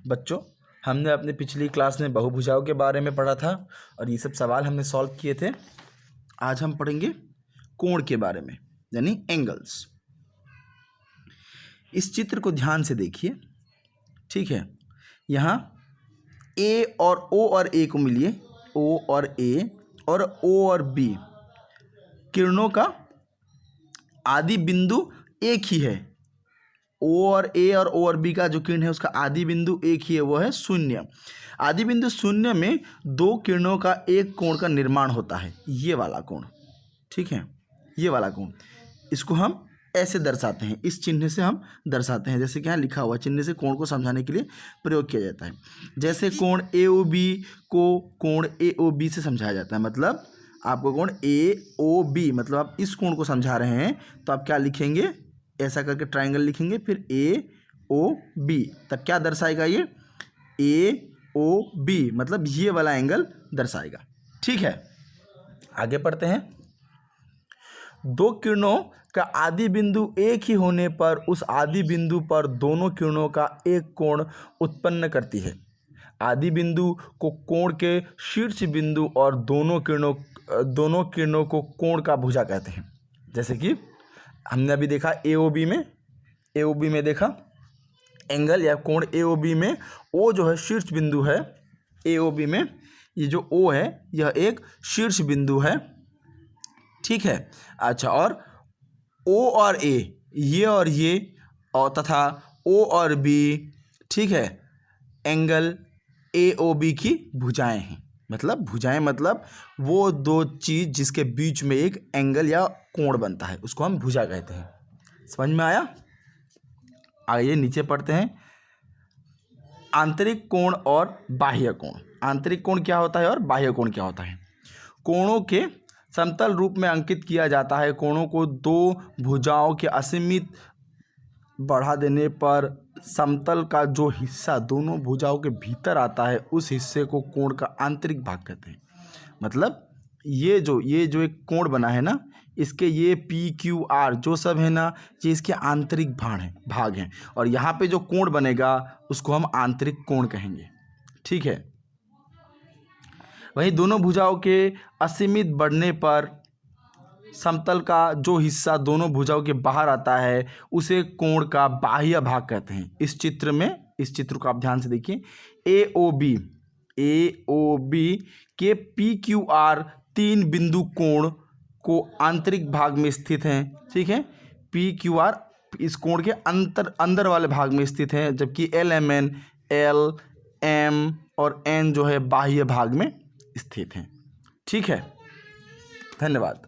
बच्चों, हमने अपने पिछली क्लास में बहुभुजाओं के बारे में पढ़ा था और ये सब सवाल हमने सॉल्व किए थे। आज हम पढ़ेंगे कोण के बारे में, यानी एंगल्स। इस चित्र को ध्यान से देखिए, ठीक है। यहाँ ए और ओ और ए को मिलिए, ओ और ए और ओ और बी किरणों का आदि बिंदु एक ही है। ओ और ए और ओ और बी का जो किरण है उसका आदि बिंदु एक ही है, वो है शून्य। आदि बिंदु शून्य में दो किरणों का एक कोण का निर्माण होता है, ये वाला कोण, ठीक है, ये वाला कोण। इसको हम ऐसे दर्शाते हैं, इस चिन्ह से हम दर्शाते हैं, जैसे कि यहाँ लिखा हुआ चिन्ह से कोण को समझाने के लिए प्रयोग किया जाता है। जैसे कोण ए ओ बी को कोण ए ओ बी से समझाया जाता है, मतलब आपको कोण ए ओ बी, मतलब आप इस कोण को समझा रहे हैं तो आप क्या लिखेंगे, ऐसा करके ट्राइंगल लिखेंगे, फिर ए ओ बी, तब क्या दर्शाएगा ये, ए ओ बी, मतलब ये वाला एंगल दर्शाएगा, ठीक है। आगे पढ़ते हैं। दो किरणों का आदि बिंदु एक ही होने पर उस आदि बिंदु पर दोनों किरणों का एक कोण उत्पन्न करती है। आदि बिंदु को कोण के शीर्ष बिंदु और दोनों किरणों को कोण का भुजा कहते हैं। जैसे कि हमने अभी देखा ए ओ बी में देखा एंगल या कोण ए ओ बी में ओ जो है शीर्ष बिंदु है, ए ओ बी में ये जो ओ है यह एक शीर्ष बिंदु है, ठीक है। अच्छा, और ओ और ए, ये और तथा ओ और बी, ठीक है, एंगल ए ओ बी की भुजाएं हैं। मतलब भुजाएं मतलब वो दो चीज़ जिसके बीच में एक एंगल या कोण बनता है, उसको हम भुजा कहते हैं। समझ में आया? आइए नीचे पढ़ते हैं। आंतरिक कोण और बाह्य कोण। आंतरिक कोण क्या होता है और बाह्य कोण क्या होता है? कोणों के समतल रूप में अंकित किया जाता है। कोणों को दो भुजाओं के असीमित बढ़ा देने पर समतल का जो हिस्सा दोनों भुजाओं के भीतर आता है उस हिस्से को कोण का आंतरिक भाग कहते हैं। मतलब ये जो एक कोण बना है ना, इसके ये पी क्यू आर जो सब है ना, ये इसके आंतरिक भाग हैं और यहाँ पे जो कोण बनेगा उसको हम आंतरिक कोण कहेंगे, ठीक है। वहीं दोनों भुजाओं के असीमित बढ़ने पर समतल का जो हिस्सा दोनों भुजाओं के बाहर आता है उसे कोण का बाह्य भाग कहते हैं। इस चित्र को आप ध्यान से देखिए। ए ओ बी के पी क्यू आर तीन बिंदु कोण को आंतरिक भाग में स्थित हैं, ठीक है। पी क्यू आर इस कोण के अंदर वाले भाग में स्थित हैं, जबकि एल एम और एन जो है बाह्य भाग में स्थित हैं, ठीक है। धन्यवाद।